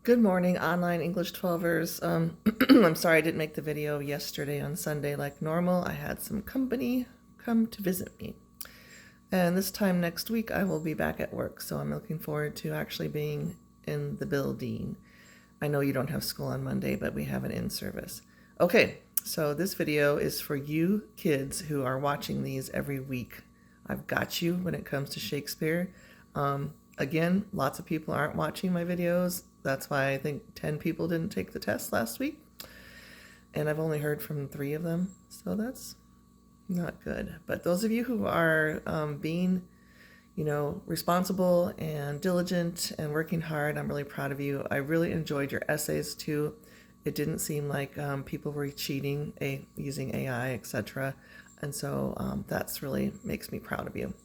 Good morning, online English 12ers. I'm sorry I didn't make the video yesterday on Sunday like normal. I had some company come to visit me. And this time next week, I will be back at work. So I'm looking forward to actually being in the building. I know you don't have school on Monday, but we have an in-service. Okay, so this video is for you kids who are watching these every week. I've got you when it comes to Shakespeare. Again, lots of people aren't watching my videos. That's why I think 10 people didn't take the test last week. And I've only heard from 3 of them. So that's not good. But those of you who are being, responsible and diligent and working hard, I'm really proud of you. I really enjoyed your essays too. It didn't seem like people were cheating using AI, etc. And so that's really makes me proud of you.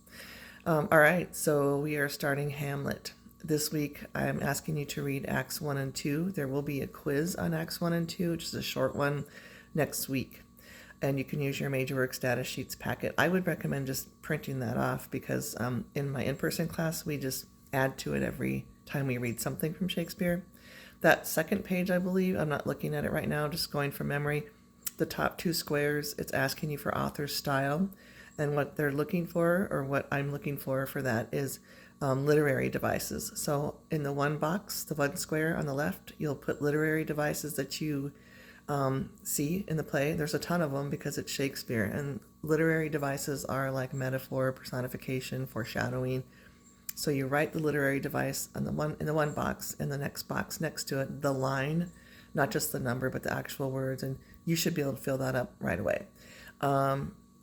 All right, so we are starting Hamlet. This week, I'm asking you to read Acts 1 and 2. There will be a quiz on Acts 1 and 2, which is a short one, next week. And you can use your major work status sheets packet. I would recommend just printing that off because in my in-person class, we just add to it every time we read something from Shakespeare. That second page, I believe, I'm not looking at it right now, just going from memory. The top 2 squares, it's asking you for author's style. And what they're looking for, or what I'm looking for that, is literary devices. So in the one box, the one square on the left, you'll put literary devices that you see in the play. There's a ton of them because it's Shakespeare. And literary devices are like metaphor, personification, foreshadowing. So you write the literary device in the one box, and the next box next to it, the line, not just the number, but the actual words. And you should be able to fill that up right away.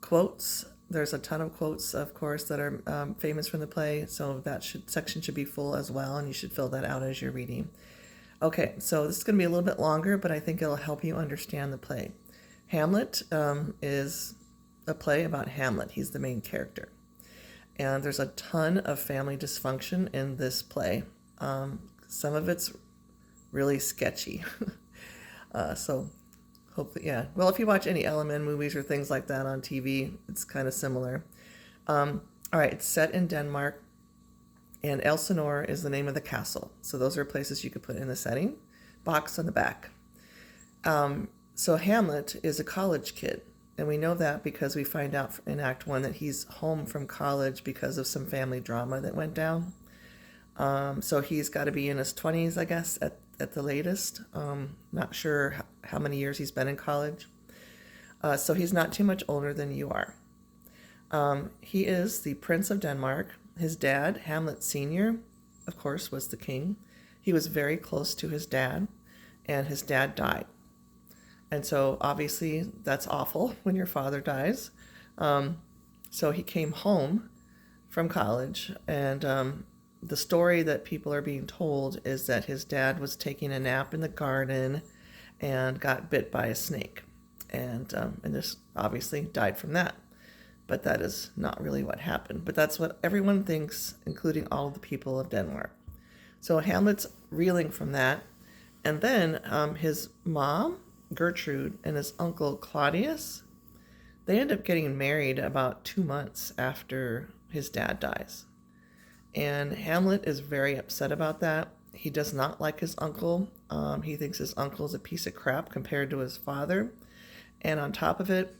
Quotes. There's a ton of quotes, of course, that are famous from the play, so that section should be full as well, and you should fill that out as you're reading. Okay, so this is going to be a little bit longer, but I think it'll help you understand the play. Hamlet is a play about Hamlet. He's the main character. And there's a ton of family dysfunction in this play. Some of it's really sketchy. So hopefully, yeah. Well, if you watch any LMN movies or things like that on TV, it's kind of similar. All right, it's set in Denmark, and Elsinore is the name of the castle. So those are places you could put in the setting. Box on the back. So Hamlet is a college kid, and we know that because we find out in Act 1 that he's home from college because of some family drama that went down. So he's got to be in his 20s, I guess, at the latest. Not sure how many years he's been in college. So he's not too much older than you are. He is the Prince of Denmark. His dad, Hamlet Sr., of course, was the king. He was very close to his dad, and his dad died. And so obviously that's awful when your father dies. So he came home from college, and the story that people are being told is that his dad was taking a nap in the garden and got bit by a snake. And this obviously died from that. But that is not really what happened. But that's what everyone thinks, including all of the people of Denmark. So Hamlet's reeling from that. And then his mom, Gertrude, and his uncle, Claudius, they end up getting married about 2 months after his dad dies. And Hamlet is very upset about that. He does not like his uncle. He thinks his uncle is a piece of crap compared to his father. And on top of it,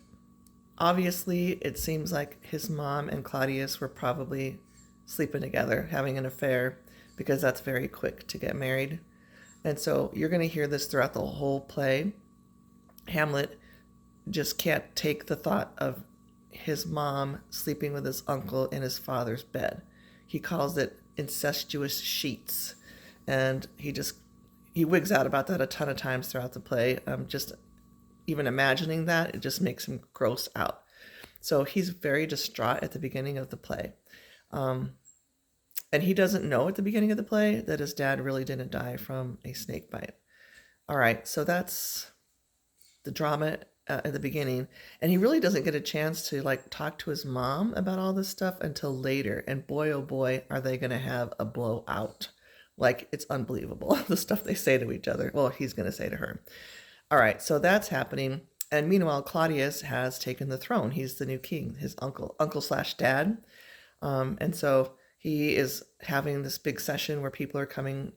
obviously, it seems like his mom and Claudius were probably sleeping together, having an affair, because that's very quick to get married. And so you're going to hear this throughout the whole play. Hamlet just can't take the thought of his mom sleeping with his uncle in his father's bed. He calls it incestuous sheets. And he wigs out about that a ton of times throughout the play. Just even imagining that, it just makes him gross out. So he's very distraught at the beginning of the play. And he doesn't know at the beginning of the play that his dad really didn't die from a snake bite. All right, so that's the drama at the beginning. And he really doesn't get a chance to talk to his mom about all this stuff until later. And boy, oh boy, are they going to have a blowout. It's unbelievable, the stuff they say to each other. Well, he's going to say to her. All right, so that's happening. And meanwhile, Claudius has taken the throne. He's the new king, his uncle/dad. And so he is having this big session where people are coming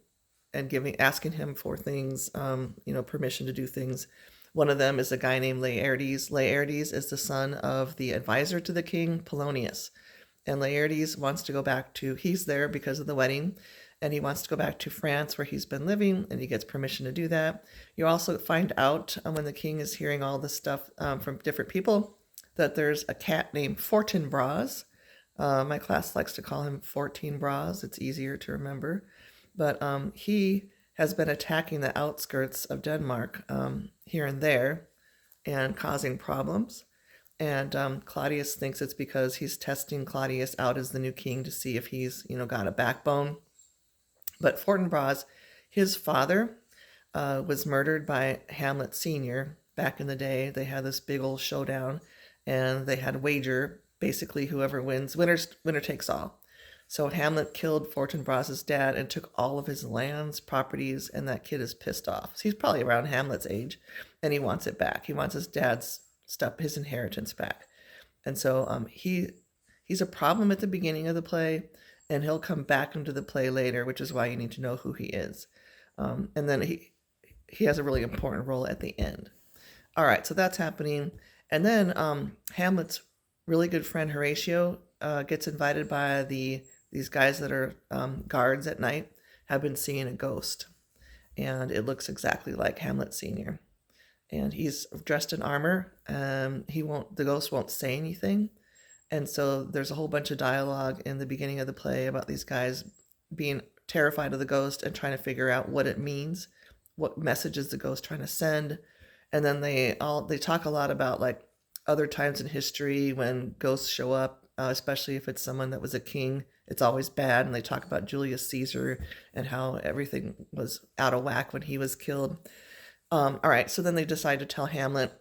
and asking him for things, permission to do things. One of them is a guy named Laertes. Laertes is the son of the advisor to the king, Polonius. And Laertes wants to go back to, he's there because of the wedding, and he wants to go back to France where he's been living, and he gets permission to do that. You also find out when the king is hearing all this stuff from different people that there's a cat named Fortinbras. My class likes to call him 14 Bras. It's easier to remember. But he has been attacking the outskirts of Denmark here and there and causing problems. And Claudius thinks it's because he's testing Claudius out as the new king to see if he's, got a backbone. But Fortinbras, his father, was murdered by Hamlet Sr. back in the day. They had this big old showdown, and they had a wager. Basically, whoever wins, winner takes all. So Hamlet killed Fortinbras' dad and took all of his lands, properties, and that kid is pissed off. So he's probably around Hamlet's age, and he wants it back. He wants his dad's stuff, his inheritance back. And so he's a problem at the beginning of the play, and he'll come back into the play later, which is why you need to know who he is. And then he has a really important role at the end. All right, so that's happening. And then Hamlet's really good friend Horatio gets invited by these guys that are guards at night, have been seeing a ghost. And it looks exactly like Hamlet Sr. And he's dressed in armor. The ghost won't say anything. And so there's a whole bunch of dialogue in the beginning of the play about these guys being terrified of the ghost and trying to figure out what it means, what message is the ghost trying to send. And then they talk a lot about like other times in history when ghosts show up, especially if it's someone that was a king. It's always bad. And they talk about Julius Caesar and how everything was out of whack when he was killed. All right, so then they decide to tell Hamlet,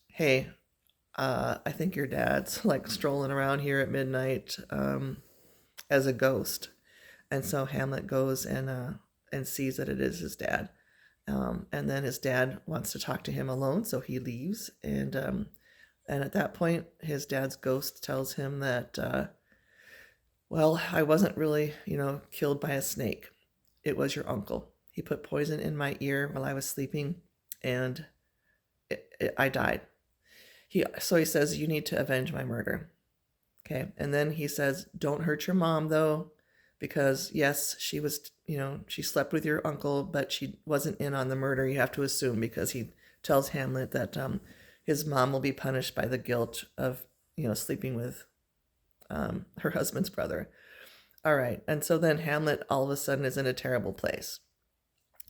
hey, I think your dad's like strolling around here at midnight as a ghost. And so Hamlet goes and sees that it is his dad. And then his dad wants to talk to him alone, so he leaves. And at that point, his dad's ghost tells him that, I wasn't really, killed by a snake. It was your uncle. He put poison in my ear while I was sleeping, and I died. So he says, you need to avenge my murder. Okay. And then he says, don't hurt your mom, though, because yes, she was, she slept with your uncle, but she wasn't in on the murder. You have to assume, because he tells Hamlet that his mom will be punished by the guilt of, sleeping with her husband's brother. All right. And so then Hamlet all of a sudden is in a terrible place.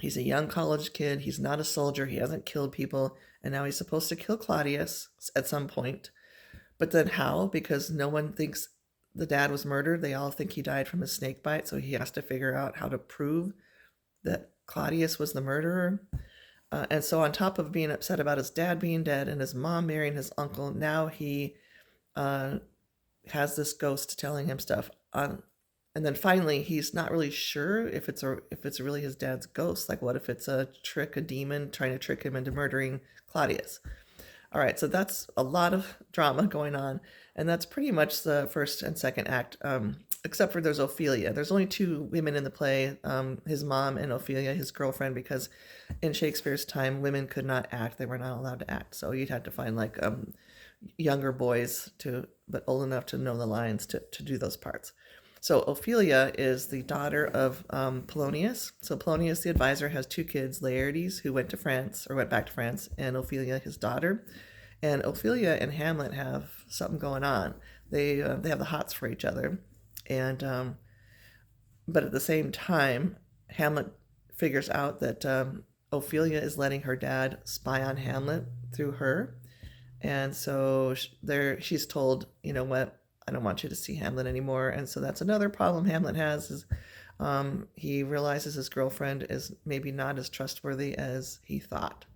He's a young college kid. He's not a soldier. He hasn't killed people. And now he's supposed to kill Claudius at some point. But then how? Because no one thinks the dad was murdered. They all think he died from a snake bite. So he has to figure out how to prove that Claudius was the murderer. And so on top of being upset about his dad being dead and his mom marrying his uncle, now he has this ghost telling him stuff. And then finally, he's not really sure if it's really his dad's ghost. Like, what if it's a demon trying to trick him into murdering Claudius? All right, so that's a lot of drama going on, and that's pretty much the first and second act, except for there's Ophelia. There's only two women in the play, his mom and Ophelia, his girlfriend, because in Shakespeare's time, women could not act. They were not allowed to act, so you'd have to find like younger boys but old enough to know the lines to do those parts. So Ophelia is the daughter of Polonius. So Polonius, the advisor, has two kids, Laertes, who went back to France, and Ophelia, his daughter. And Ophelia and Hamlet have something going on. They have the hots for each other. And but at the same time, Hamlet figures out that Ophelia is letting her dad spy on Hamlet through her. And so she's told, you know what, I don't want you to see Hamlet anymore. And so that's another problem Hamlet has is he realizes his girlfriend is maybe not as trustworthy as he thought.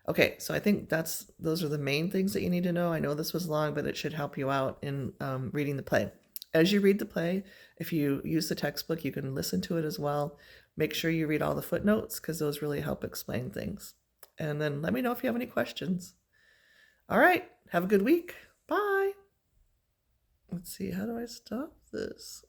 Okay, so I think those are the main things that you need to know. I know this was long, but it should help you out in reading the play. As you read the play, if you use the textbook, you can listen to it as well. Make sure you read all the footnotes because those really help explain things. And then let me know if you have any questions. All right, have a good week. Bye. Let's see, how do I stop this?